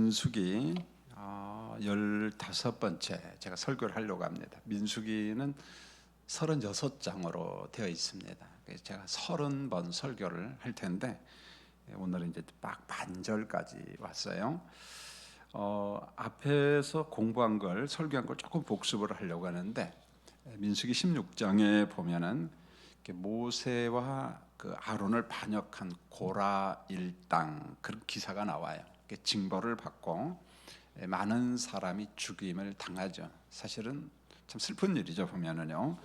민수기 15번째 제가 설교를 하려고 합니다. 민수기는 36장으로 되어 있습니다. 그래서 제가 30번 설교를 할 텐데 오늘은 이제 딱 반절까지 왔어요. 앞에서 공부한 걸 설교한 걸 조금 복습을 하려고 하는데 민수기 16장에 보면은 모세와 그 아론을 반역한 고라 일당 그런 기사가 나와요. 징벌을 받고 많은 사람이 죽임을 당하죠. 사실은 참 슬픈 일이죠. 보면은요.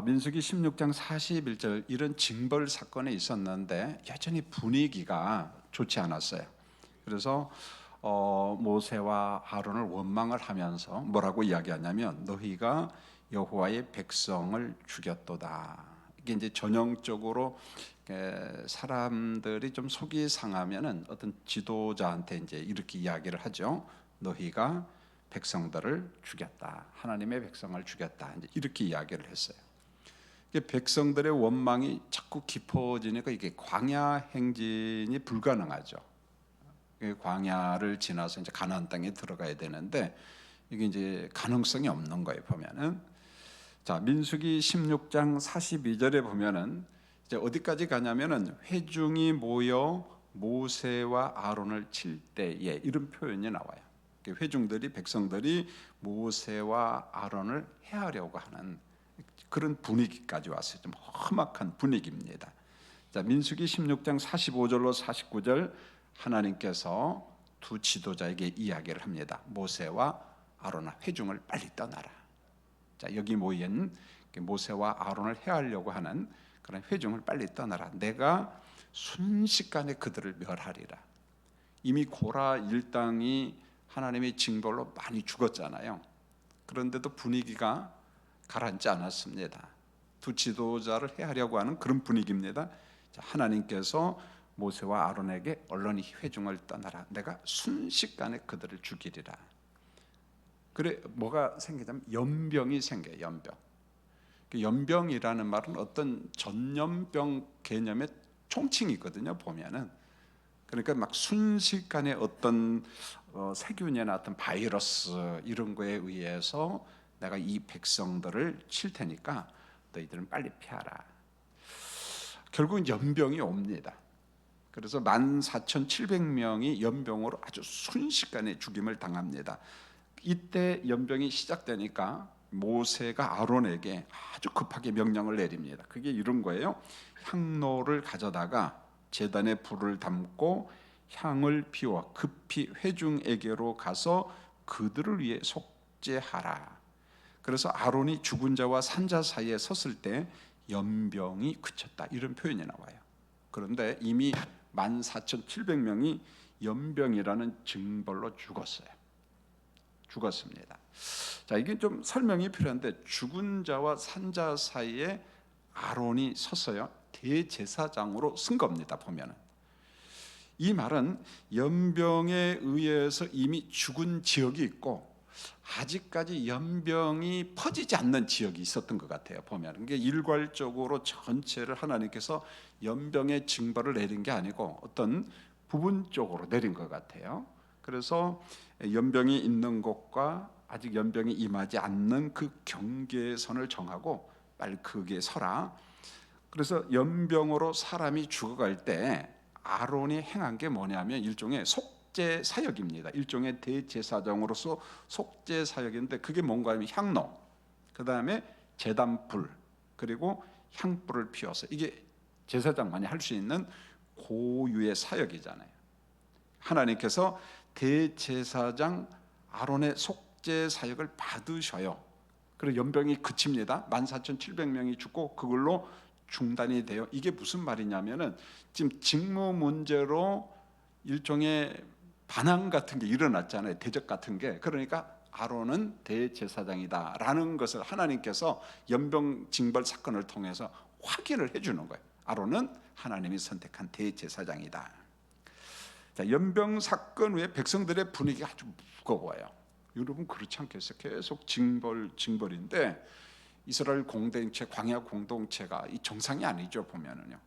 민수기 16장 41절 이런 징벌 사건이 있었는데 여전히 분위기가 좋지 않았어요. 그래서 모세와 아론을 원망을 하면서 뭐라고 이야기하냐면 너희가 여호와의 백성을 죽였도다. 이게 이제 전형적으로 사람들이 좀 속이 상하면은 어떤 지도자한테 이제 이렇게 이야기를 하죠. 너희가 백성들을 죽였다. 하나님의 백성을 죽였다. 이제 이렇게 이야기를 했어요. 백성들의 원망이 자꾸 깊어지니까 이게 광야 행진이 불가능하죠. 광야를 지나서 이제 가나안 땅에 들어가야 되는데 이게 이제 가능성이 없는 거예요. 보면은 자 민수기 16장 42절에 보면은 이제 어디까지 가냐면은 회중이 모여 모세와 아론을 칠 때에 이런 표현이 나와요. 회중들이 백성들이 모세와 아론을 해하려고 하는 그런 분위기까지 왔어요. 좀 험악한 분위기입니다. 자 민수기 16장 45절로 49절 하나님께서 두 지도자에게 이야기를 합니다. 모세와 아론아 회중을 빨리 떠나라. 자 여기 모인 모세와 아론을 해하려고 하는 그런 회중을 빨리 떠나라. 내가 순식간에 그들을 멸하리라. 이미 고라 일당이 하나님의 징벌로 많이 죽었잖아요. 그런데도 분위기가 가라앉지 않았습니다. 두 지도자를 해하려고 하는 그런 분위기입니다. 자, 하나님께서 모세와 아론에게 얼른 이 회중을 떠나라. 내가 순식간에 그들을 죽이리라. 그래 뭐가 생기냐면 연병이 생겨요. 연병. 연병이라는 말은 어떤 전염병 개념의 총칭이거든요. 보면은 그러니까 막 순식간에 어떤 세균이나 어떤 바이러스 이런 거에 의해서 내가 이 백성들을 칠 테니까 너희들은 빨리 피하라. 결국은 연병이 옵니다. 그래서 14,700명이 연병으로 아주 순식간에 죽임을 당합니다. 이때 연병이 시작되니까 모세가 아론에게 아주 급하게 명령을 내립니다. 그게 이런 거예요. 향로를 가져다가 제단에 불을 담고 향을 피워 급히 회중에게로 가서 그들을 위해 속죄하라. 그래서 아론이 죽은 자와 산 자 사이에 섰을 때 연병이 그쳤다. 이런 표현이 나와요. 그런데 이미 14,700명이 연병이라는 징벌로 죽었습니다. 자, 이게 좀 설명이 필요한데 죽은 자와 산 자 사이에 아론이 섰어요. 대제사장으로 쓴 겁니다. 보면은 이 말은 연병에 의해서 이미 죽은 지역이 있고 아직까지 연병이 퍼지지 않는 지역이 있었던 것 같아요. 보면 이게 일괄적으로 전체를 하나님께서 연병의 징벌을 내린 게 아니고 어떤 부분적으로 내린 것 같아요. 그래서 연병이 있는 곳과 아직 연병이 임하지 않는 그 경계선을 정하고 빨리 거기에 서라. 그래서 연병으로 사람이 죽어갈 때 아론이 행한 게 뭐냐면 일종의 속죄 사역입니다. 일종의 대제사장으로서 속죄 사역인데 그게 뭔가 하면 향로, 그 다음에 제단불, 그리고 향불을 피워서 이게 제사장만이 할 수 있는 고유의 사역이잖아요. 하나님께서 대제사장 아론의 속죄 사역을 받으셔요. 그리고 연병이 그칩니다. 14,700명이 죽고 그걸로 중단이 돼요. 이게 무슨 말이냐면은 지금 직무 문제로 일종의 반항 같은 게 일어났잖아요. 대적 같은 게. 그러니까 아론은 대제사장이다라는 것을 하나님께서 연병 징벌 사건을 통해서 확인을 해주는 거예요. 아론은 하나님이 선택한 대제사장이다. 자, 연병 사건 후에 백성들의 분위기가 아주 무거워요. 여러분 그렇지 않겠어요? 계속 징벌인데 이스라엘 공동체, 광야 공동체가 이 정상이 아니죠. 보면은요.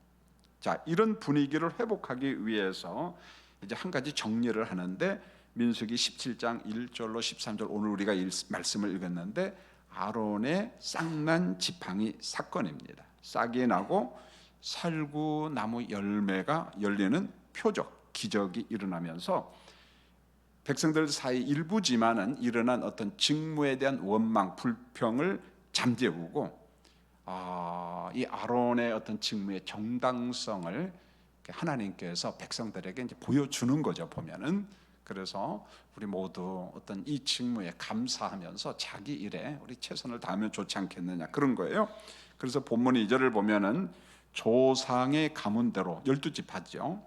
자, 이런 분위기를 회복하기 위해서 이제 한 가지 정리를 하는데 민수기 17장 1절로 13절 오늘 우리가 말씀을 읽었는데 아론의 싹난 지팡이 사건입니다. 싹이 나고 살구나무 열매가 열리는 표적, 기적이 일어나면서 백성들 사이 일부지만은 일어난 어떤 직무에 대한 원망, 불평을 잠재우고 이 아론의 어떤 직무의 정당성을 하나님께서 백성들에게 이제 보여주는 거죠. 보면은 그래서 우리 모두 어떤 이 직무에 감사하면서 자기 일에 우리 최선을 다하면 좋지 않겠느냐 그런 거예요. 그래서 본문 2절을 보면은 조상의 가문대로 12지파죠.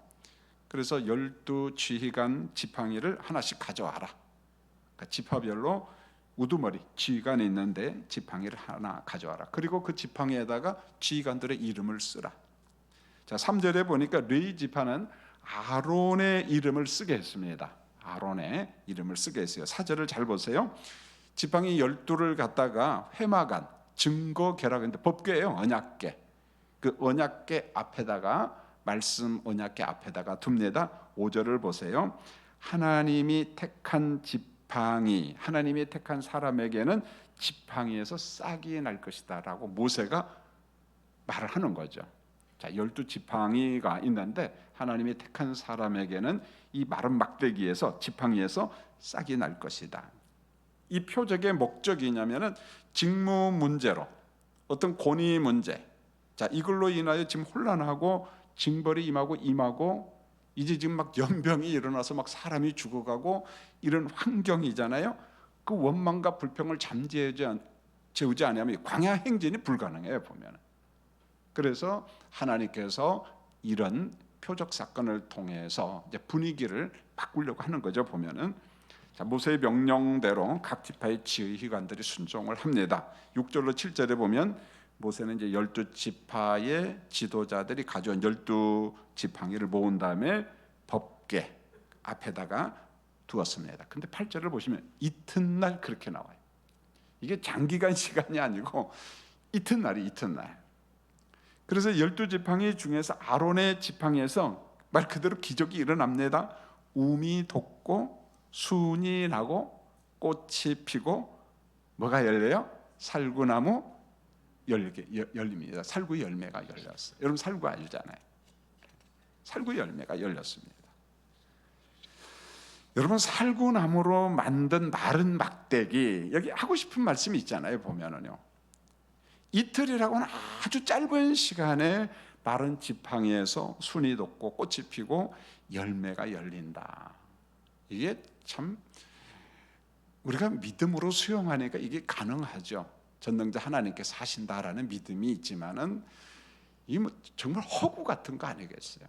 그래서 12지휘관 지팡이를 하나씩 가져와라. 그러니까 지파별로 우두머리 지휘관이 있는데 지팡이를 하나 가져와라. 그리고 그 지팡이에다가 지휘관들의 이름을 쓰라. 자, 3절에 보니까 레위 지파는 아론의 이름을 쓰게 했습니다. 아론의 이름을 쓰게 했어요. 4절을 잘 보세요. 지팡이 12를 갖다가 회마관, 증거궤라고 법궤예요. 언약궤. 그 언약궤 앞에다가 말씀 언약궤 앞에다가 둡니다. 5절을 보세요. 하나님이 택한 지팡이, 하나님이 택한 사람에게는 지팡이에서 싹이 날 것이다 라고 모세가 말을 하는 거죠. 자, 12지팡이가 있는데 하나님이 택한 사람에게는 이 마른 막대기에서 지팡이에서 싹이 날 것이다. 이 표적의 목적이냐면은 직무 문제로 어떤 권위 문제, 자 이걸로 인하여 지금 혼란하고 징벌이 임하고 이제 지금 막 연병이 일어나서 막 사람이 죽어가고 이런 환경이잖아요. 그 원망과 불평을 잠재우지 않으면 광야 행진이 불가능해요. 보면. 그래서 하나님께서 이런 표적 사건을 통해서 이제 분위기를 바꾸려고 하는 거죠. 보면은 자, 모세의 명령대로 각 지파의 지휘관들이 순종을 합니다. 6절로 7절에 보면 모세는 이제 12지파의 지도자들이 가져온 12지팡이를 모은 다음에 법궤 앞에다가 두었습니다. 근데 8절을 보시면 이튿날 그렇게 나와요. 이게 장기간 시간이 아니고 이튿날이 이튿날. 그래서 12지팡이 중에서 아론의 지팡이에서 말 그대로 기적이 일어납니다. 움이 돋고 순이 나고 꽃이 피고 뭐가 열려요? 살구나무 열립니다. 살구 열매가 열렸어요. 여러분 살구 알잖아요. 살구 열매가 열렸습니다. 여러분 살구나무로 만든 마른 막대기 여기 하고 싶은 말씀이 있잖아요. 보면은요. 이틀이라고는 아주 짧은 시간에 마른 지팡이에서 순이 돋고 꽃이 피고 열매가 열린다. 이게 참 우리가 믿음으로 수용하니까 이게 가능하죠. 전능자 하나님께서 하신다라는 믿음이 있지만은 이 정말 허구 같은 거 아니겠어요?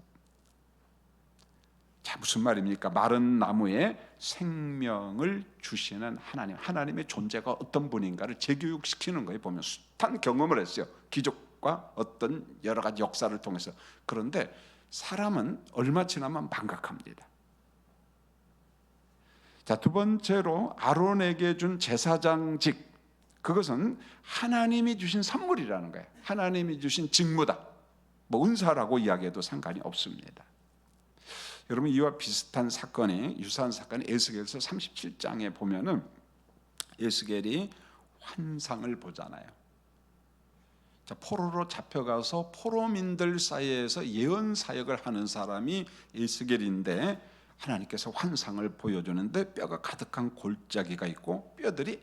자, 무슨 말입니까? 마른 나무에 생명을 주시는 하나님, 하나님의 존재가 어떤 분인가를 재교육시키는 거예요. 보면 숱한 경험을 했어요. 기적과 어떤 여러 가지 역사를 통해서. 그런데 사람은 얼마 지나면 망각합니다. 자, 두 번째로 아론에게 준 제사장직, 그것은 하나님이 주신 선물이라는 거예요. 하나님이 주신 직무다. 뭐 은사라고 이야기해도 상관이 없습니다. 여러분 이와 비슷한 사건이 유사한 사건이 에스겔서 37장에 보면은 에스겔이 환상을 보잖아요. 자, 포로로 잡혀가서 포로민들 사이에서 예언 사역을 하는 사람이 에스겔인데 하나님께서 환상을 보여주는데 뼈가 가득한 골짜기가 있고 뼈들이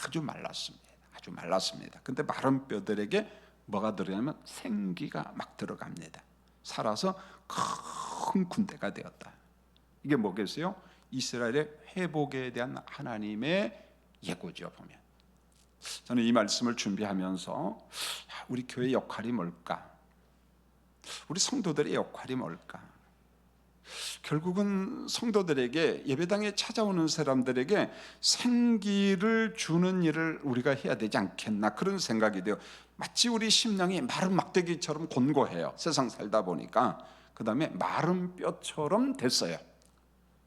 아주 말랐습니다. 아주 말랐습니다. 근데 마른 뼈들에게 뭐가 들어가냐면 생기가 막 들어갑니다. 살아서 큰 군대가 되었다. 이게 뭐겠어요? 이스라엘의 회복에 대한 하나님의 예고죠. 보면 저는 이 말씀을 준비하면서 우리 교회의 역할이 뭘까? 우리 성도들의 역할이 뭘까? 결국은 성도들에게 예배당에 찾아오는 사람들에게 생기를 주는 일을 우리가 해야 되지 않겠나 그런 생각이 돼요. 마치 우리 심령이 마른 막대기처럼 곤고해요. 세상 살다 보니까. 그 다음에 마른 뼈처럼 됐어요.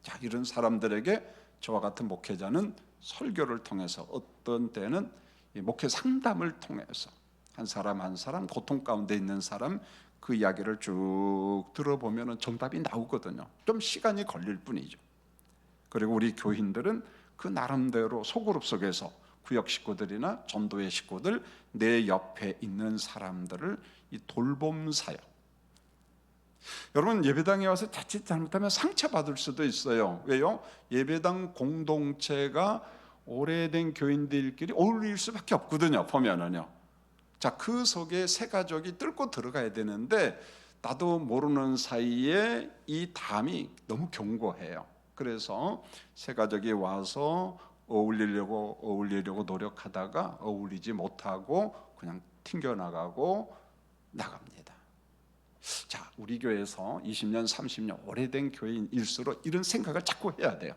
자, 이런 사람들에게 저와 같은 목회자는 설교를 통해서 어떤 때는 목회 상담을 통해서 한 사람 한 사람 고통 가운데 있는 사람 그 이야기를 쭉 들어보면 정답이 나오거든요. 좀 시간이 걸릴 뿐이죠. 그리고 우리 교인들은 그 나름대로 소그룹 속에서 구역 식구들이나 전도회 식구들, 내 옆에 있는 사람들을 이 돌봄 사역. 여러분, 예배당에 와서 자칫 잘못하면 상처받을 수도 있어요. 왜요? 예배당 공동체가 오래된 교인들끼리 어울릴 수밖에 없거든요, 보면은요. 자, 그 속에 새 가족이 뚫고 들어가야 되는데 나도 모르는 사이에 이 담이 너무 견고해요. 그래서 새 가족이 와서 어울리려고 노력하다가 어울리지 못하고 그냥 튕겨나가고 나갑니다. 자, 우리 교회에서 20년, 30년 오래된 교인일수록 이런 생각을 자꾸 해야 돼요.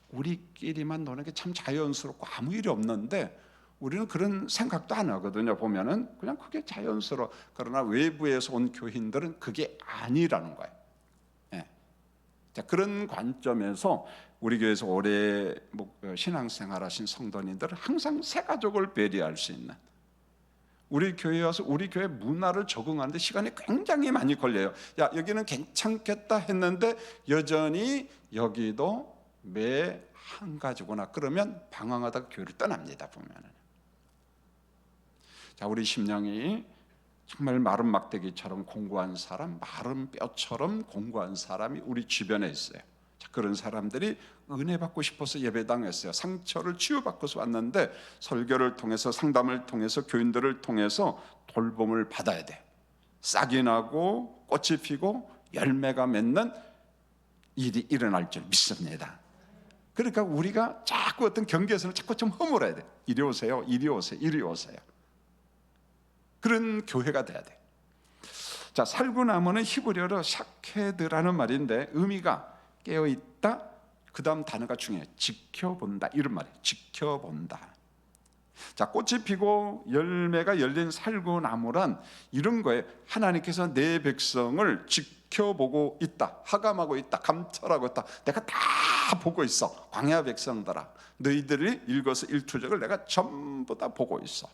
우리끼리만 노는 게 참 자연스럽고 아무 일이 없는데 우리는 그런 생각도 안 하거든요. 보면은 그냥 그게 자연스러워. 그러나 외부에서 온 교인들은 그게 아니라는 거예요. 예. 자, 그런 관점에서 우리 교회에서 오래 신앙생활하신 성도님들은 항상 새 가족을 배려할 수 있는, 우리 교회에 와서 우리 교회 문화를 적응하는데 시간이 굉장히 많이 걸려요. 야, 여기는 괜찮겠다 했는데 여전히 여기도 매 한 가지구나. 그러면 방황하다가 교회를 떠납니다. 보면은. 자, 우리 심령이 정말 마른 막대기처럼 공고한 사람, 마른 뼈처럼 공고한 사람이 우리 주변에 있어요. 자, 그런 사람들이 은혜 받고 싶어서 예배당에 왔어요. 상처를 치유받고서 왔는데 설교를 통해서, 상담을 통해서, 교인들을 통해서 돌봄을 받아야 돼. 싹이 나고 꽃이 피고 열매가 맺는 일이 일어날 줄 믿습니다. 그러니까 우리가 자꾸 어떤 경계선을 자꾸 좀 허물어야 돼. 이리 오세요, 이리 오세요, 이리 오세요. 그런 교회가 돼야 돼. 자, 살구나무는 히브리어로 샤케드라는 말인데 의미가 깨어있다, 그 다음 단어가 중요해요. 지켜본다, 이런 말이에요. 지켜본다. 자, 꽃이 피고 열매가 열린 살구나무란 이런 거예요. 하나님께서 내 백성을 지켜보고 있다, 하감하고 있다, 감찰하고 있다. 내가 다 보고 있어. 광야 백성들아, 너희들이 일거수일투족을 내가 전부 다 보고 있어.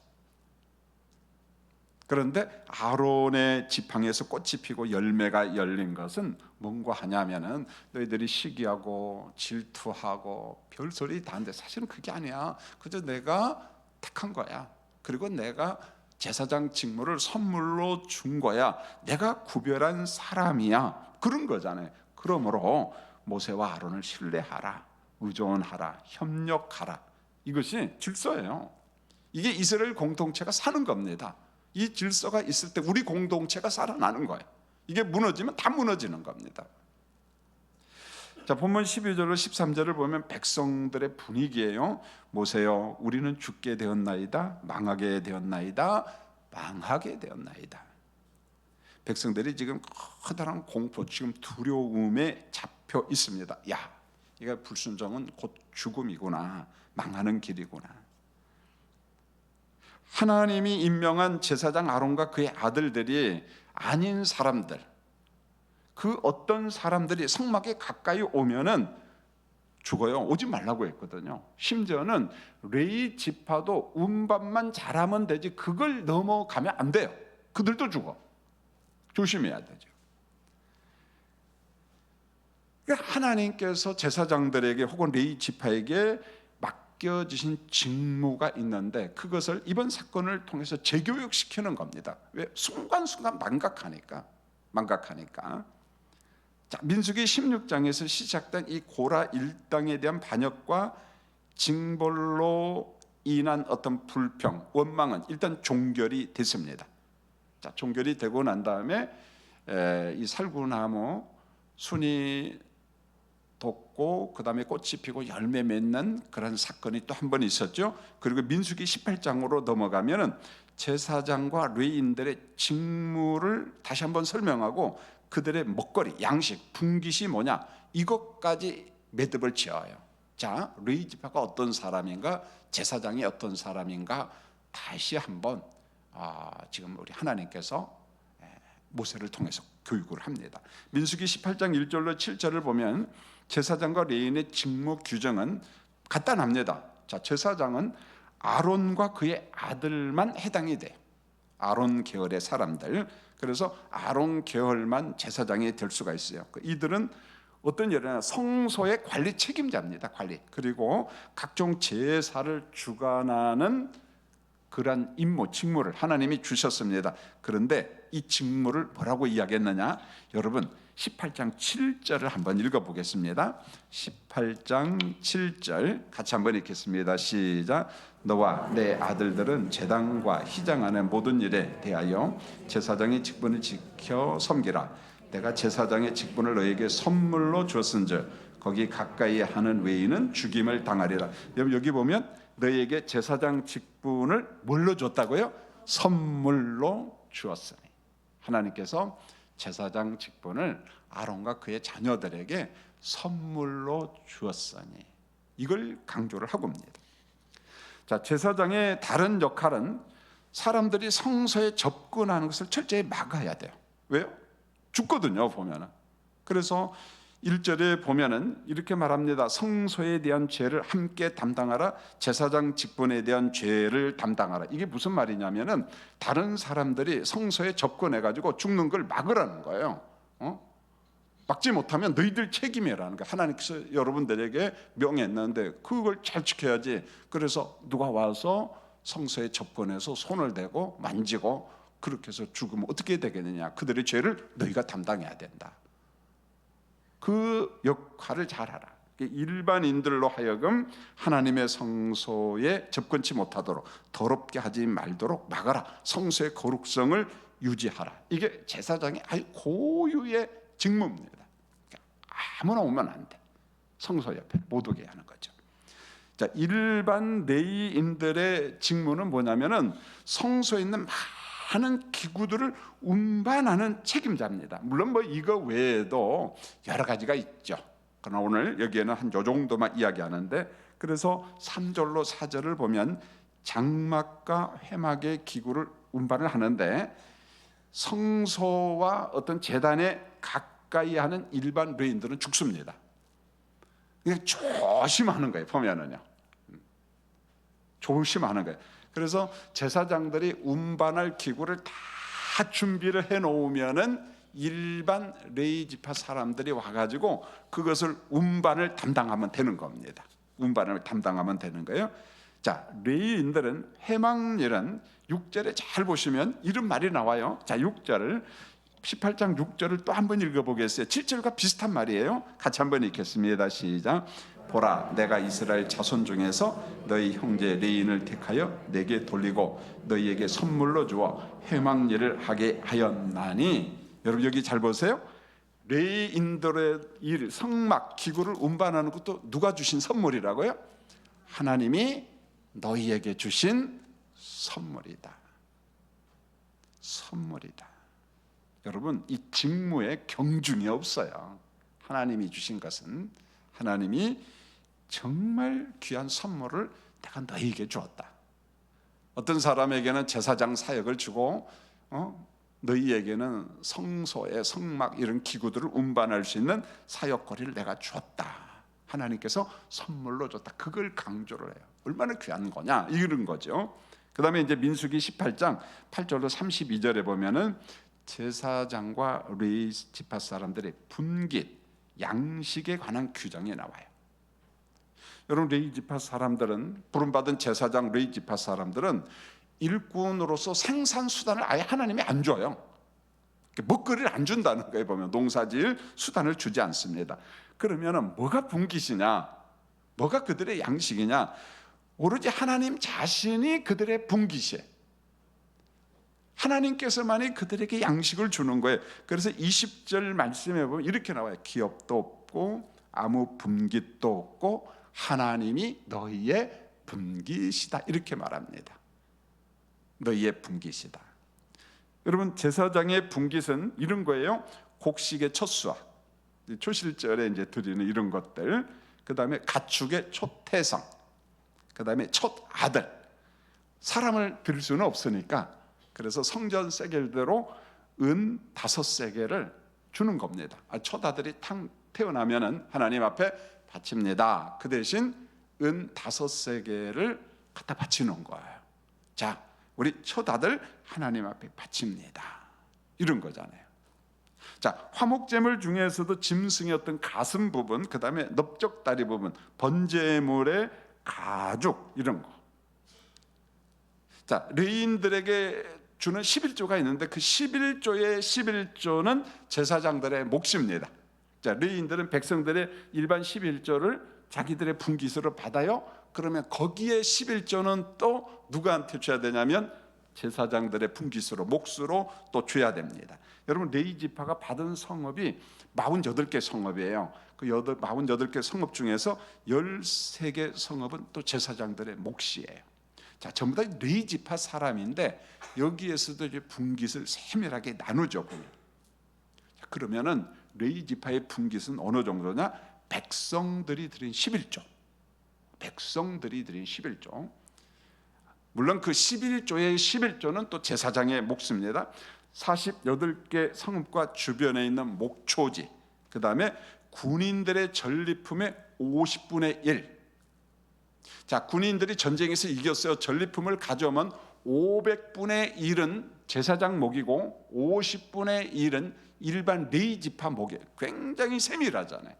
그런데 아론의 지팡이에서 꽃이 피고 열매가 열린 것은 뭔가 하냐면은 너희들이 시기하고 질투하고 별소리 다 하는데 사실은 그게 아니야. 그저 내가 택한 거야. 그리고 내가 제사장 직무를 선물로 준 거야. 내가 구별한 사람이야. 그런 거잖아요. 그러므로 모세와 아론을 신뢰하라, 의존하라, 협력하라. 이것이 질서예요. 이게 이스라엘 공동체가 사는 겁니다. 이 질서가 있을 때 우리 공동체가 살아나는 거예요. 이게 무너지면 다 무너지는 겁니다. 자, 본문 12절로 13절을 보면 백성들의 분위기예요. 모세여, 우리는 죽게 되었나이다, 망하게 되었나이다, 망하게 되었나이다. 백성들이 지금 커다란 공포, 지금 두려움에 잡혀 있습니다. 야, 이거 불순종은 곧 죽음이구나, 망하는 길이구나. 하나님이 임명한 제사장 아론과 그의 아들들이 아닌 사람들, 그 어떤 사람들이 성막에 가까이 오면은 죽어요. 오지 말라고 했거든요. 심지어는 레위 지파도 운반만 잘하면 되지 그걸 넘어가면 안 돼요. 그들도 죽어. 조심해야 되죠. 하나님께서 제사장들에게 혹은 레위 지파에게 맡겨주신 직무가 있는데 그것을 이번 사건을 통해서 재교육시키는 겁니다. 왜? 순간순간 망각하니까. 자, 민수기 16장에서 시작된 이 고라 일당에 대한 반역과 징벌로 인한 어떤 불평, 원망은 일단 종결이 됐습니다. 자, 종결이 되고 난 다음에 이 살구나무 순이 돋고 그 다음에 꽃이 피고 열매 맺는 그런 사건이 또 한 번 있었죠. 그리고 민수기 18장으로 넘어가면은 제사장과 레위인들의 직무를 다시 한번 설명하고 그들의 먹거리, 양식, 분깃이 뭐냐, 이것까지 매듭을 지어요. 자, 레위 지파가 어떤 사람인가, 제사장이 어떤 사람인가 다시 한번 지금 우리 하나님께서 모세를 통해서 교육을 합니다. 민수기 18장 1절로 7절을 보면 제사장과 레위인의 직무 규정은 간단합니다. 자, 제사장은 아론과 그의 아들만 해당이 돼. 아론 계열의 사람들. 그래서 아론 계열만 제사장이 될 수가 있어요. 이들은 어떤 일이냐, 성소의 관리 책임자입니다. 관리. 그리고 각종 제사를 주관하는 그러한 임무, 직무를 하나님이 주셨습니다. 그런데 이 직무를 뭐라고 이야기했느냐? 여러분 18장 7절을 한번 읽어보겠습니다. 18장 7절 같이 한번 읽겠습니다. 시작. 너와 내 아들들은 제단과 희장 안의 모든 일에 대하여 제사장의 직분을 지켜 섬기라. 내가 제사장의 직분을 너에게 선물로 주었은즉 거기 가까이 하는 외인은 죽임을 당하리라. 여기 보면 너에게 제사장 직분을 뭘로 줬다고요? 선물로 주었으니. 하나님께서 제사장 직분을 아론과 그의 자녀들에게 선물로 주었으니, 이걸 강조를 하고 있습니다. 자, 제사장의 다른 역할은 사람들이 성소에 접근하는 것을 철저히 막아야 돼요. 왜요? 죽거든요, 보면은. 그래서 1절에 보면은 이렇게 말합니다. 성소에 대한 죄를 함께 담당하라. 제사장 직분에 대한 죄를 담당하라. 이게 무슨 말이냐면은 다른 사람들이 성소에 접근해 가지고 죽는 걸 막으라는 거예요. 막지 못하면 너희들 책임이라는 거예요. 하나님께서 여러분들에게 명했는데 그걸 잘 지켜야지. 그래서 누가 와서 성소에 접근해서 손을 대고 만지고 그렇게 해서 죽으면 어떻게 되겠느냐? 그들의 죄를 너희가 담당해야 된다. 그 역할을 잘하라. 일반인들로 하여금 하나님의 성소에 접근치 못하도록, 더럽게 하지 말도록 막아라. 성소의 거룩성을 유지하라. 이게 제사장의 아주 고유의 직무입니다. 아무나 오면 안 돼. 성소 옆에 못 오게 하는 거죠. 자, 일반 레위인들의 직무는 뭐냐면은 성소에 있는 많은 기구들을 운반하는 책임자입니다. 물론 뭐 이거 외에도 여러 가지가 있죠. 그러나 오늘 여기에는 한 요 정도만 이야기하는데, 그래서 3절로 4절을 보면 장막과 회막의 기구를 운반을 하는데 성소와 어떤 제단에 가까이 하는 일반 레위인들은 죽습니다. 그냥 조심하는 거예요. 보면은요, 조심하는 거예요. 그래서 제사장들이 운반할 기구를 다 준비를 해 놓으면은 일반 레위 지파 사람들이 와가지고 그것을 운반을 담당하면 되는 겁니다. 운반을 담당하면 되는 거예요. 자, 레위인들은 회막일은 6절에 잘 보시면 이런 말이 나와요. 자, 6절을 18장 6절을 또 한번 읽어보겠어요. 7절과 비슷한 말이에요. 같이 한번 읽겠습니다. 시작. 보라, 내가 이스라엘 자손 중에서 너희 형제 레위인을 택하여 내게 돌리고 너희에게 선물로 주어 회막일을 하게 하였나니. 여러분 여기 잘 보세요. 레위인들의 일, 성막 기구를 운반하는 것도 누가 주신 선물이라고요? 하나님이 너희에게 주신 선물이다. 선물이다. 여러분, 이 직무에 경중이 없어요. 하나님이 주신 것은 하나님이 정말 귀한 선물을 내가 너희에게 주었다. 어떤 사람에게는 제사장 사역을 주고 너희에게는 성소의 성막 이런 기구들을 운반할 수 있는 사역거리를 내가 주었다. 하나님께서 선물로 줬다. 그걸 강조를 해요. 얼마나 귀한 거냐 이런 거죠. 그 다음에 이제 민수기 18장 8절로 32절에 보면은 제사장과 레위 지파 사람들의 분깃, 양식에 관한 규정이 나와요. 여러분, 레위 지파 사람들은, 부름받은 제사장 레위 지파 사람들은 일꾼으로서 생산 수단을 아예 하나님이 안 줘요. 먹거리를 안 준다는 거예요. 보면 농사지을 수단을 주지 않습니다. 그러면은 뭐가 분깃이냐, 뭐가 그들의 양식이냐? 오로지 하나님 자신이 그들의 분깃이에요. 하나님께서만이 그들에게 양식을 주는 거예요. 그래서 20절 말씀에 보면 이렇게 나와요. 기업도 없고 아무 분깃도 없고 하나님이 너희의 분깃이다. 이렇게 말합니다. 너희의 분깃이다. 여러분, 제사장의 분깃은 이런 거예요. 곡식의 첫수와 초실절에 이제 드리는 이런 것들, 그 다음에 가축의 초태성, 그 다음에 첫 아들. 사람을 드릴 수는 없으니까 그래서 성전 세겔대로 은 5세겔을 주는 겁니다. 첫 아들이 태어나면은 하나님 앞에 바칩니다. 그 대신 은 5세겔을 갖다 바치는 거예요. 자, 우리 첫 아들 하나님 앞에 바칩니다. 이런 거잖아요. 자, 화목제물 중에서도 짐승의 어떤 가슴 부분, 그 다음에 넓적다리 부분, 번제물의 가죽 이런 거. 자, 레위인들에게 주는 11조가 있는데 그 11조의 11조는 제사장들의 몫입니다. 자, 레위인들은 백성들의 일반 11조를 자기들의 분깃으로 받아요. 그러면 거기에 11조는 또 누구한테 줘야 되냐면 제사장들의 분깃으로, 몫으로 또 줘야 됩니다. 여러분, 레위 지파가 받은 성읍이 48개 성읍이에요. 그 48개 성읍 중에서 13개 성읍은 또 제사장들의 몫이에요. 자, 전부 다 레위 지파 사람인데 여기에서도 이제 분깃을 세밀하게 나누죠. 자, 그러면은 레위 지파의 분깃은 어느 정도냐? 백성들이 드린 11조. 백성들이 드린 11조. 물론 그 11조의 11조는 또 제사장의 몫입니다. 48개 성읍과 주변에 있는 목초지, 그 다음에 군인들의 전리품의 50분의 1. 자, 군인들이 전쟁에서 이겼어요. 전리품을 가져오면 500분의 1은 제사장 몫이고 50분의 1은 일반 레위 지파 몫이에요. 굉장히 세밀하잖아요.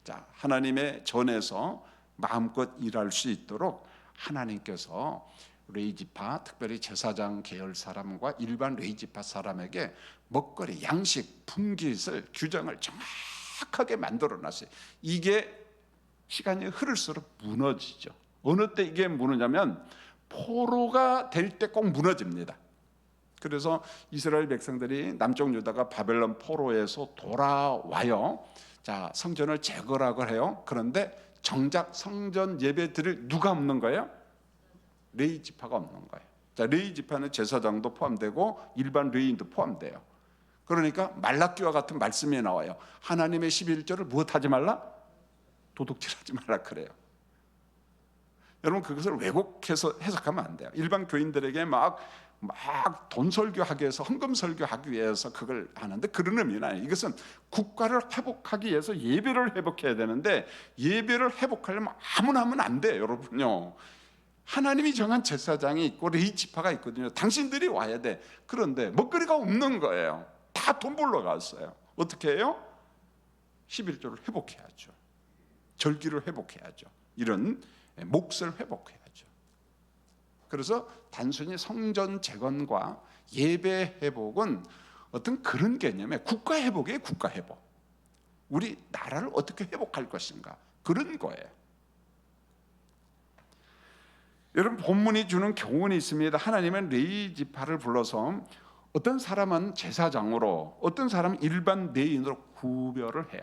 자, 하나님의 전에서 마음껏 일할 수 있도록 하나님께서 레위 지파, 특별히 제사장 계열 사람과 일반 레위 지파 사람에게 먹거리, 양식, 분깃을 규정을 정확하게 만들어 놨어요. 이게 시간이 흐를수록 무너지죠. 어느 때 이게 무너지냐면 포로가 될 때 꼭 무너집니다. 그래서 이스라엘 백성들이 남쪽 유다가 바벨론 포로에서 돌아와요. 자, 성전을 재건하고 해요. 그런데 정작 성전 예배 드릴 누가 없는 거예요? 레위 지파가 없는 거예요. 자, 레위 지파는 제사장도 포함되고 일반 레위인도 포함돼요. 그러니까 말라기와 같은 말씀이 나와요. 하나님의 11조를 무엇하지 말라? 도둑질하지 말라 그래요. 여러분, 그것을 왜곡해서 해석하면 안 돼요. 일반 교인들에게 막 돈 설교하기 위해서, 헌금 설교하기 위해서 그걸 하는데 그런 의미는 아니에요. 이것은 국가를 회복하기 위해서 예배를 회복해야 되는데 예배를 회복하려면 아무나 하면 안 돼요, 여러분요. 하나님이 정한 제사장이 있고 레위 지파가 있거든요. 당신들이 와야 돼. 그런데 먹거리가 없는 거예요. 다 돈 벌러 갔어요. 어떻게 해요? 11조를 회복해야죠. 절기를 회복해야죠. 이런 몫을 회복해야죠. 그래서 단순히 성전 재건과 예배 회복은 어떤 그런 개념의 국가 회복이에요. 국가 회복. 우리 나라를 어떻게 회복할 것인가, 그런 거예요. 여러분, 본문이 주는 교훈이 있습니다. 하나님은 레위 지파를 불러서 어떤 사람은 제사장으로, 어떤 사람은 일반 레위인으로 구별을 해요.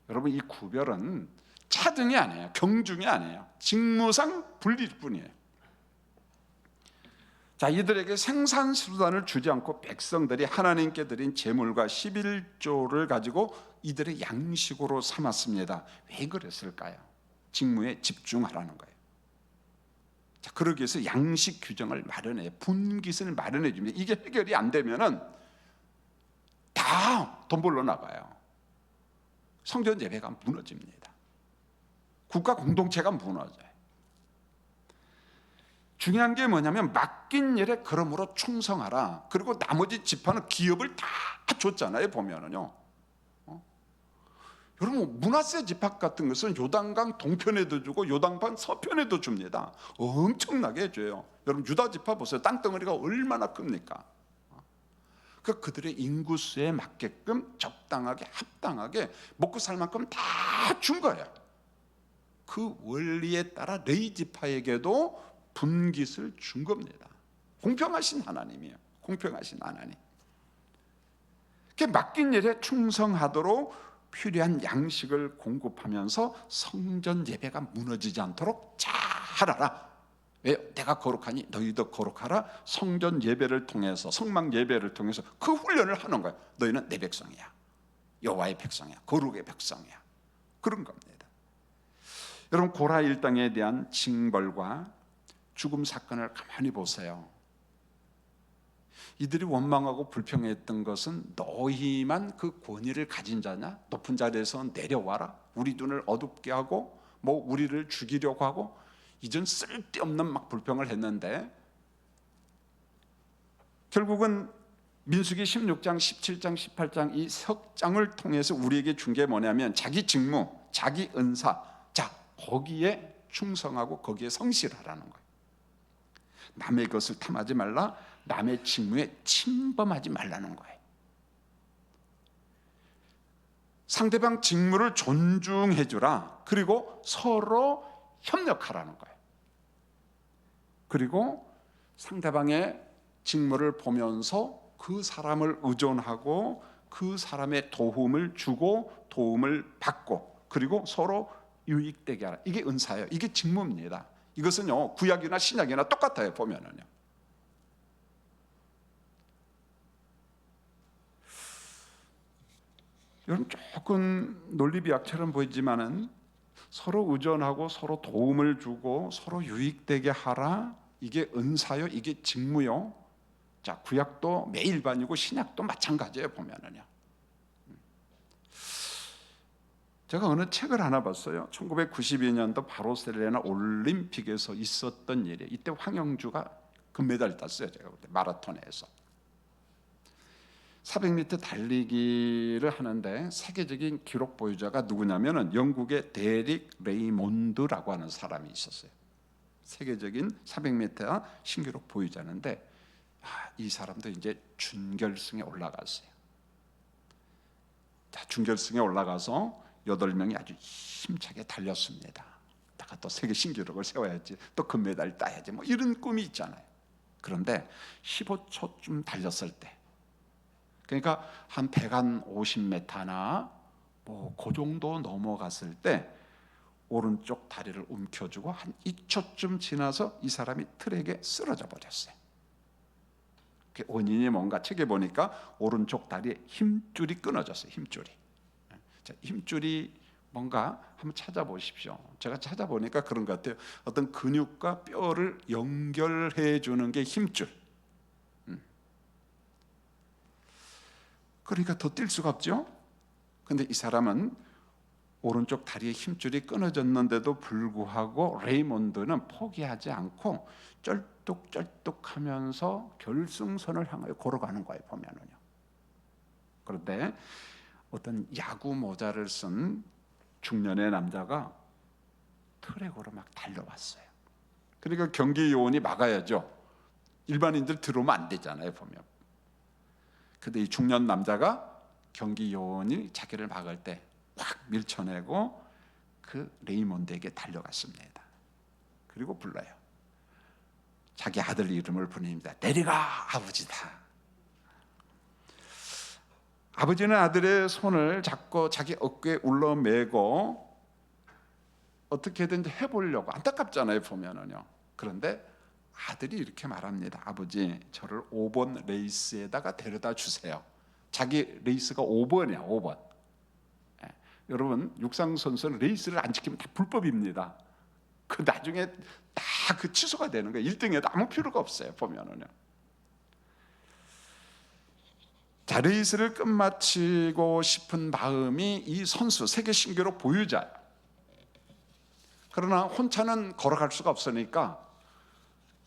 여러분, 이 구별은 차등이 아니에요. 경중이 아니에요. 직무상 분리일 뿐이에요. 자, 이들에게 생산수단을 주지 않고 백성들이 하나님께 드린 제물과 11조를 가지고 이들의 양식으로 삼았습니다. 왜 그랬을까요? 직무에 집중하라는 거예요. 자, 그러기 위해서 양식 규정을 마련해요. 분깃을 마련해 줍니다. 이게 해결이 안 되면은 다 돈 벌러 나가요. 성전 예배가 무너집니다. 국가 공동체가 무너져요. 중요한 게 뭐냐면 맡긴 일에 그러므로 충성하라. 그리고 나머지 지파는 기업을 다 줬잖아요, 보면은요. 여러분, 므낫세 지파 같은 것은 요단강 동편에도 주고 요단강 서편에도 줍니다. 엄청나게 줘요. 여러분, 유다 지파 보세요. 땅덩어리가 얼마나 큽니까? 그러니까 그들의 인구수에 맞게끔 적당하게 합당하게 먹고 살 만큼 다 준 거예요. 그 원리에 따라 레위 지파에게도 분깃을 준 겁니다. 공평하신 하나님이에요. 공평하신 하나님. 맡긴 일에 충성하도록 필요한 양식을 공급하면서 성전 예배가 무너지지 않도록 잘하라. 왜? 내가 거룩하니 너희도 거룩하라. 성전 예배를 통해서, 성막 예배를 통해서 그 훈련을 하는 거야. 너희는 내 백성이야. 여호와의 백성이야. 거룩의 백성이야. 그런 겁니다. 여러분, 고라 일당에 대한 징벌과 죽음 사건을 가만히 보세요. 이들이 원망하고 불평했던 것은 너희만 그 권위를 가진 자냐? 높은 자리에서 내려와라. 우리 눈을 어둡게 하고 뭐 우리를 죽이려고 하고 이전 쓸데없는 막 불평을 했는데 결국은 민수기 16장, 17장, 18장 이 석장을 통해서 우리에게 준 게 뭐냐면 자기 직무, 자기 은사, 자 거기에 충성하고 거기에 성실하라는 거예요. 남의 것을 탐하지 말라, 남의 직무에 침범하지 말라는 거예요. 상대방 직무를 존중해 주라. 그리고 서로 협력하라는 거예요. 그리고 상대방의 직무를 보면서 그 사람을 의존하고 그 사람의 도움을 주고 도움을 받고 그리고 서로 유익되게 하라. 이게 은사예요. 이게 직무입니다. 이것은요 구약이나 신약이나 똑같아요. 보면은요. 여러분 조금 논리비약처럼 보이지만은 서로 의존하고 서로 도움을 주고 서로 유익되게 하라. 이게 은사요. 이게 직무요. 자, 구약도 매일반이고 신약도 마찬가지예요. 보면은요. 제가 어느 책을 하나 봤어요. 1992년도 바르셀로나 올림픽에서 있었던 일이에요. 이때 황영주가 금메달 땄어요. 제가 그때 마라톤에서 400m 달리기를 하는데 세계적인 기록 보유자가 누구냐면은 영국의 데릭 레이몬드라고 하는 사람이 있었어요. 세계적인 400m 신기록 보유자인데 이 사람도 이제 준결승에 올라갔어요. 자, 준결승에 올라가서 8명이 아주 힘차게 달렸습니다. 내가 또 세계 신기록을 세워야지, 또 금메달 따야지, 뭐 이런 꿈이 있잖아요. 그런데 15초쯤 달렸을 때, 그러니까 한 150m나 뭐 그 정도 넘어갔을 때 오른쪽 다리를 움켜쥐고 한 2초쯤 지나서 이 사람이 트랙에 쓰러져 버렸어요. 그 원인이 뭔가 책에 보니까 오른쪽 다리에 힘줄이 끊어졌어요. 힘줄이. 자, 힘줄이 뭔가 한번 찾아보십시오. 제가 찾아보니까 그런 것 같아요. 어떤 근육과 뼈를 연결해 주는 게 힘줄. 그러니까 더 뛸 수가 없죠. 근데 이 사람은 오른쪽 다리에 힘줄이 끊어졌는데도 불구하고 레이몬드는 포기하지 않고 쩔뚝쩔뚝하면서 결승선을 향하여 걸어가는 거예요. 보면은요. 그런데 어떤 야구 모자를 쓴 중년의 남자가 트랙으로 막 달려왔어요. 그러니까 경기 요원이 막아야죠. 일반인들 들어오면 안 되잖아요. 보면. 근데 이 중년 남자가 경기 요원이 자기를 막을 때 확 밀쳐내고 그 레이몬드에게 달려갔습니다. 그리고 불러요. 자기 아들 이름을 부릅니다. 내려가 아버지다. 아버지는 아들의 손을 잡고 자기 어깨에 울러매고 어떻게든지 해보려고, 안타깝잖아요 보면은요. 그런데 아들이 이렇게 말합니다. 아버지, 저를 5번 레이스에다가 데려다 주세요. 자기 레이스가 5번이야. 5번. 여러분 육상 선수는 레이스를 안 지키면 다 불법입니다. 그 나중에 다 그 취소가 되는 거예요. 1등에도 아무 필요가 없어요. 보면은요. 자, 레이스를 끝마치고 싶은 마음이 이 선수, 세계 신기록 보유자예요. 그러나 혼자는 걸어갈 수가 없으니까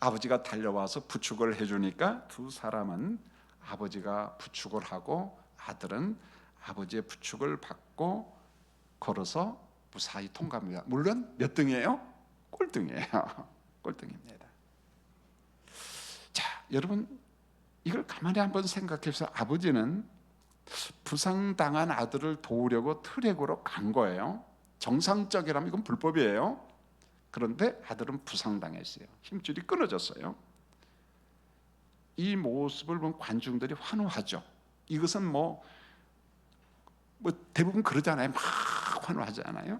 아버지가 달려와서 부축을 해주니까 두 사람은 아버지가 부축을 하고 아들은 아버지의 부축을 받고 걸어서 무사히 통과합니다. 물론 몇 등이에요? 꼴등이에요. 꼴등입니다. 자, 여러분 이걸 가만히 한번 생각해서 아버지는 부상당한 아들을 도우려고 트랙으로 간 거예요. 정상적이라면 이건 불법이에요. 그런데 아들은 부상당했어요. 힘줄이 끊어졌어요. 이 모습을 본 관중들이 환호하죠. 이것은 뭐 대부분 그러잖아요. 막 환호하지 않아요?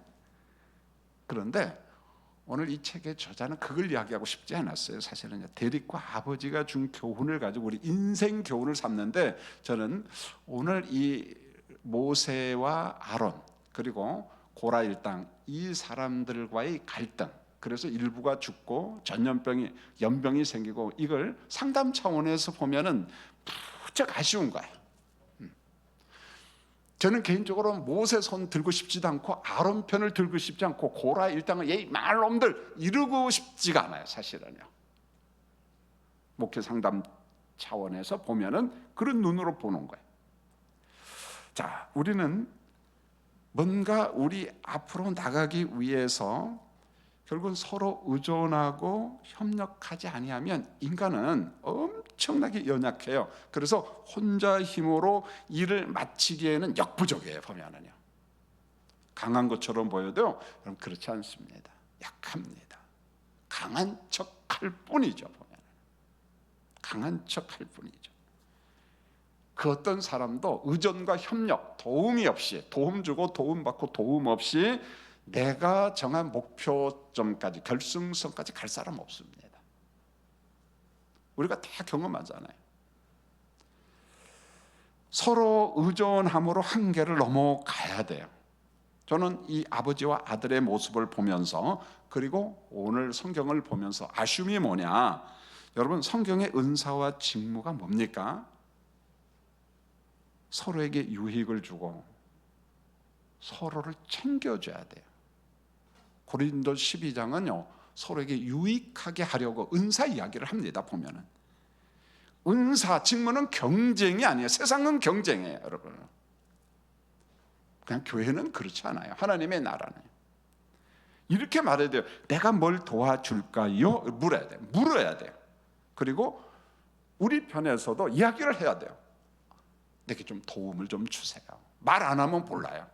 그런데 오늘 이 책의 저자는 그걸 이야기하고 싶지 않았어요. 사실은 데릭과 아버지가 준 교훈을 가지고 우리 인생 교훈을 삼는데, 저는 오늘 이 모세와 아론 그리고 고라 일당 이 사람들과의 갈등, 그래서 일부가 죽고 연병이 생기고, 이걸 상담 차원에서 보면은 무척 아쉬운 거예요. 저는 개인적으로 모세 손 들고 싶지도 않고 아론 편을 들고 싶지 않고 고라 일당을 이 말놈들 이러고 싶지가 않아요. 사실은요. 목회 상담 차원에서 보면은 그런 눈으로 보는 거예요. 자, 우리는 뭔가 우리 앞으로 나가기 위해서 결국은 서로 의존하고 협력하지 아니하면 인간은 엄청나게 연약해요. 그래서 혼자 힘으로 일을 마치기에는 역부족이에요. 보면은요, 강한 것처럼 보여도 여러분 그렇지 않습니다. 약합니다. 강한 척할 뿐이죠. 보면 강한 척할 뿐이죠. 그 어떤 사람도 의존과 협력, 도움이 없이, 도움 주고 도움 받고 도움 없이 내가 정한 목표점까지, 결승선까지 갈 사람 없습니다. 우리가 다 경험하잖아요. 서로 의존함으로 한계를 넘어가야 돼요. 저는 이 아버지와 아들의 모습을 보면서, 그리고 오늘 성경을 보면서 아쉬움이 뭐냐, 여러분, 성경의 은사와 직무가 뭡니까? 서로에게 유익을 주고 서로를 챙겨줘야 돼요. 고린도 12장은요 서로에게 유익하게 하려고 은사 이야기를 합니다. 보면은 은사, 직무는 경쟁이 아니에요. 세상은 경쟁이에요, 여러분. 그냥 교회는 그렇지 않아요. 하나님의 나라는 이렇게 말해야 돼요. 내가 뭘 도와줄까요? 물어야 돼요. 물어야 돼요. 그리고 우리 편에서도 이야기를 해야 돼요. 내게 좀 도움을 좀 주세요. 말 안 하면 몰라요.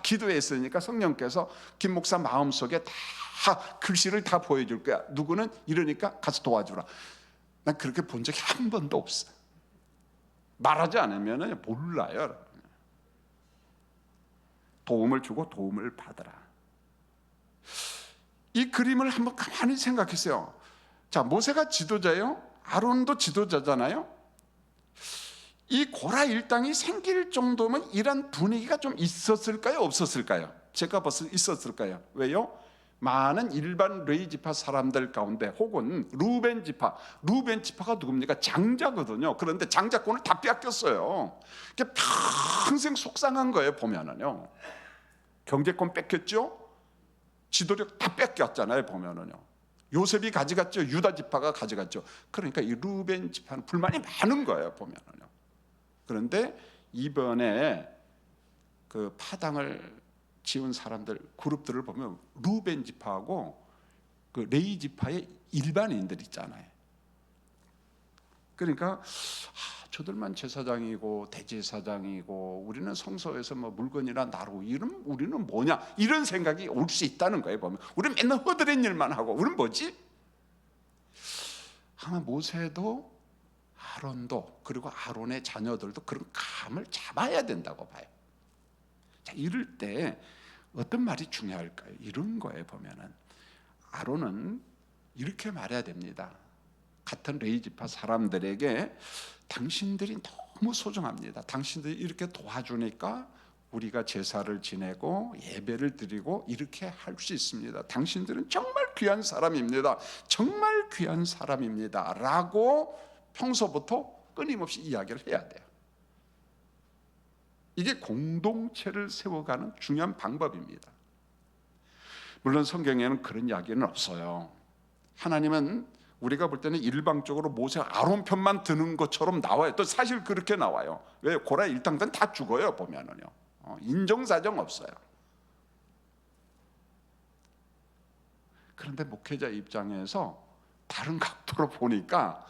기도했으니까 성령께서 김 목사 마음속에 다 글씨를 다 보여줄 거야. 누구는 이러니까 가서 도와주라. 난 그렇게 본 적이 한 번도 없어요. 말하지 않으면 몰라요. 도움을 주고 도움을 받으라. 이 그림을 한번 가만히 생각했어요. 자, 모세가 지도자예요. 아론도 지도자잖아요. 이 고라 일당이 생길 정도면 이런 분위기가 좀 있었을까요? 없었을까요? 제가 봤을 때 있었을까요? 왜요? 많은 일반 레위 지파 사람들 가운데, 혹은 루벤 지파가 누굽니까? 장자거든요. 그런데 장자권을 다 뺏겼어요. 평생 속상한 거예요. 보면은요, 경제권 뺏겼죠. 지도력 다 뺏겼잖아요. 보면은요, 요셉이 가져갔죠. 유다 지파가 가져갔죠. 그러니까 이 루벤 지파는 불만이 많은 거예요. 보면은요. 그런데 이번에 그 파당을 지은 사람들 그룹들을 보면 루벤 지파하고 그 레위 지파의 일반인들 있잖아요. 그러니까 저들만 제사장이고 대제사장이고 우리는 성소에서 뭐 물건이나 나르고 이런 우리는 뭐냐, 이런 생각이 올 수 있다는 거예요. 보면 우리는 맨날 허드렛 일만 하고 우리는 뭐지? 아마 모세도 아론도, 그리고 아론의 자녀들도 그런 감을 잡아야 된다고 봐요. 자, 이럴 때 어떤 말이 중요할까요? 이런 거에 보면은 아론은 이렇게 말해야 됩니다. 같은 레위 지파 사람들에게 당신들이 너무 소중합니다. 당신들이 이렇게 도와주니까 우리가 제사를 지내고 예배를 드리고 이렇게 할 수 있습니다. 당신들은 정말 귀한 사람입니다. 정말 귀한 사람입니다. 라고 평소부터 끊임없이 이야기를 해야 돼요. 이게 공동체를 세워가는 중요한 방법입니다. 물론 성경에는 그런 이야기는 없어요. 하나님은 우리가 볼 때는 일방적으로 모세 아론 편만 드는 것처럼 나와요. 또 사실 그렇게 나와요. 왜? 고라 일당들은 다 죽어요. 보면은요, 인정사정 없어요. 그런데 목회자 입장에서 다른 각도로 보니까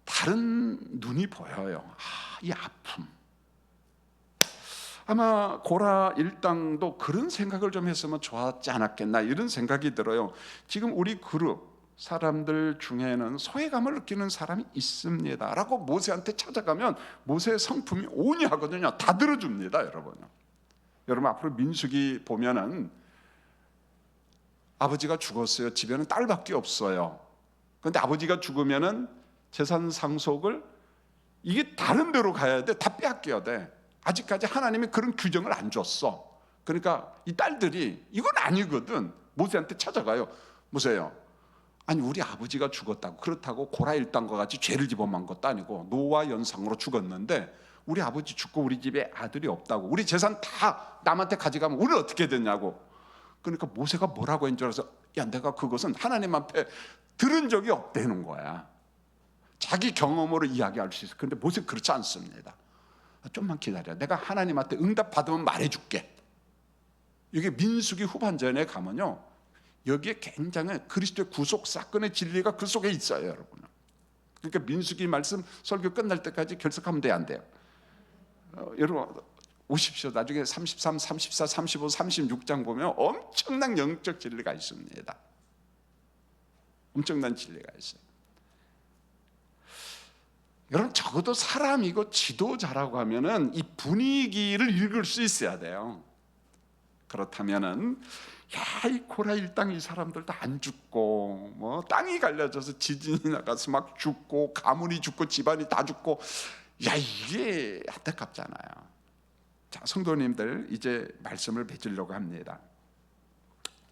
다른 눈이 보여요. 이 아픔. 아마 고라 일당도 그런 생각을 좀 했으면 좋았지 않았겠나, 이런 생각이 들어요. 지금 우리 그룹 사람들 중에는 소외감을 느끼는 사람이 있습니다 라고 모세한테 찾아가면 모세의 성품이 온유하거든요. 다 들어줍니다. 여러분 앞으로 민수기 보면은 아버지가 죽었어요. 집에는 딸밖에 없어요. 그런데 아버지가 죽으면은 재산 상속을 이게 다른 데로 가야 돼. 다 빼앗겨야 돼. 아직까지 하나님이 그런 규정을 안 줬어. 그러니까 이 딸들이 이건 아니거든. 모세한테 찾아가요. 모세요, 아니 우리 아버지가 죽었다고, 그렇다고 고라 일당과 같이 죄를 집어만 것도 아니고 노화 연상으로 죽었는데 우리 아버지 죽고 우리 집에 아들이 없다고, 우리 재산 다 남한테 가져가면 우리는 어떻게 되냐고. 그러니까 모세가 뭐라고 한 줄 알아서, 야, 내가 그것은 하나님 앞에 들은 적이 없다는 거야. 자기 경험으로 이야기할 수 있어요. 그런데 모세 그렇지 않습니다. 좀만 기다려. 내가 하나님한테 응답 받으면 말해줄게. 이게 민수기 후반전에 가면요, 여기에 굉장히 그리스도의 구속 사건의 진리가 그 속에 있어요, 여러분. 그러니까 민수기 말씀 설교 끝날 때까지 결석하면 돼, 안 돼요? 여러분 오십시오. 나중에 33, 34, 35, 36장 보면 엄청난 영적 진리가 있습니다. 엄청난 진리가 있어요. 여러분, 적어도 사람이고 지도자라고 하면은 이 분위기를 읽을 수 있어야 돼요. 그렇다면은 이 고라 일당 이 사람들도 안 죽고, 뭐 땅이 갈라져서 지진이 나가서 막 죽고, 가문이 죽고, 집안이 다 죽고, 이게 안타깝잖아요. 자, 성도님들, 이제 말씀을 맺으려고 합니다.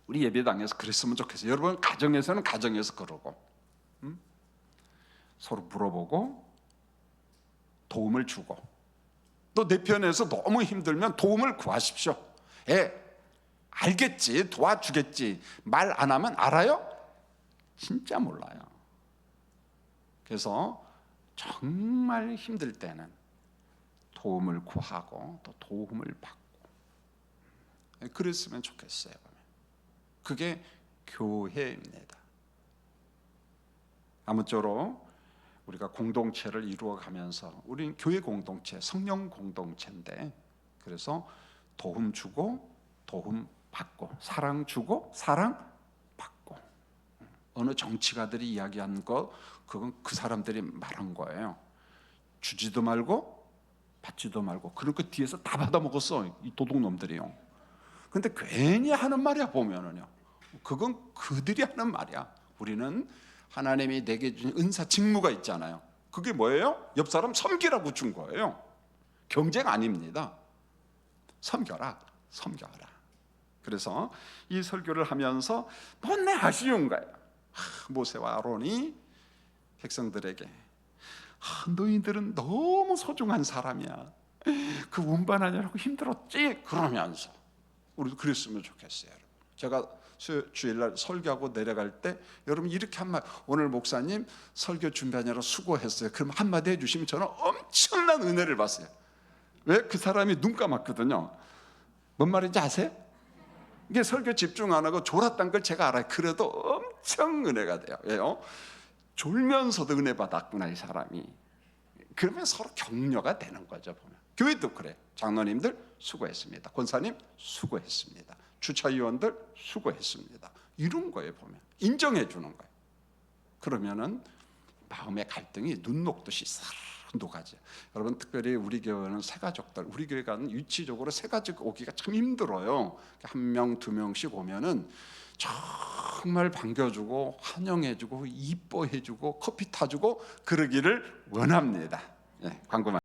우리 예배당에서 그랬으면 좋겠어요. 여러분, 가정에서는 가정에서 그러고, 서로 물어보고 도움을 주고, 또 내 편에서 너무 힘들면 도움을 구하십시오. 알겠지, 도와주겠지. 말 안 하면 알아요? 진짜 몰라요. 그래서 정말 힘들 때는 도움을 구하고 또 도움을 받고, 그랬으면 좋겠어요. 그게 교회입니다. 아무쪼록 우리가 공동체를 이루어가면서, 우리는 교회 공동체, 성령 공동체인데, 그래서 도움 주고 도움 받고, 사랑 주고 사랑 받고. 어느 정치가들이 이야기한 거, 그건 그 사람들이 말한 거예요. 주지도 말고 받지도 말고. 그럴 거 뒤에서 다 받아 먹었어, 이 도둑놈들이요. 근데 괜히 하는 말이야, 보면은요. 그건 그들이 하는 말이야. 우리는 하나님이 내게 준 은사, 직무가 있잖아요. 그게 뭐예요? 옆 사람 섬기라고 준 거예요. 경쟁 아닙니다. 섬겨라, 섬겨라. 그래서 이 설교를 하면서 너무 아쉬운 거예요. 모세와 아론이 백성들에게, 너희들은 너무 소중한 사람이야, 그 운반하느라고 힘들었지, 그러면서 우리도 그랬으면 좋겠어요. 제가 주일날 설교하고 내려갈 때 여러분 이렇게 한마디, 오늘 목사님 설교 준비하느라 수고했어요, 그럼 한마디 해주시면 저는 엄청난 은혜를 받았어요. 왜? 그 사람이 눈 감았거든요. 뭔 말인지 아세요? 이게 설교 집중 안 하고 졸았다는 걸 제가 알아요. 그래도 엄청 은혜가 돼요. 왜요? 졸면서도 은혜 받았구나, 이 사람이. 그러면 서로 격려가 되는 거죠, 보면. 교회도 그래. 장로님들 수고했습니다. 권사님 수고했습니다. 주차위원들 수고했습니다. 이런 거예요, 보면. 인정해 주는 거예요. 그러면은 마음의 갈등이 눈 녹듯이 싹 녹아져. 여러분, 특별히 우리 교회는 새가족들, 우리 교회가 위치적으로 새가족 오기가 참 힘들어요. 한 명, 두 명씩 오면은 정말 반겨주고 환영해주고 이뻐해주고 커피 타주고 그러기를 원합니다. 광고만.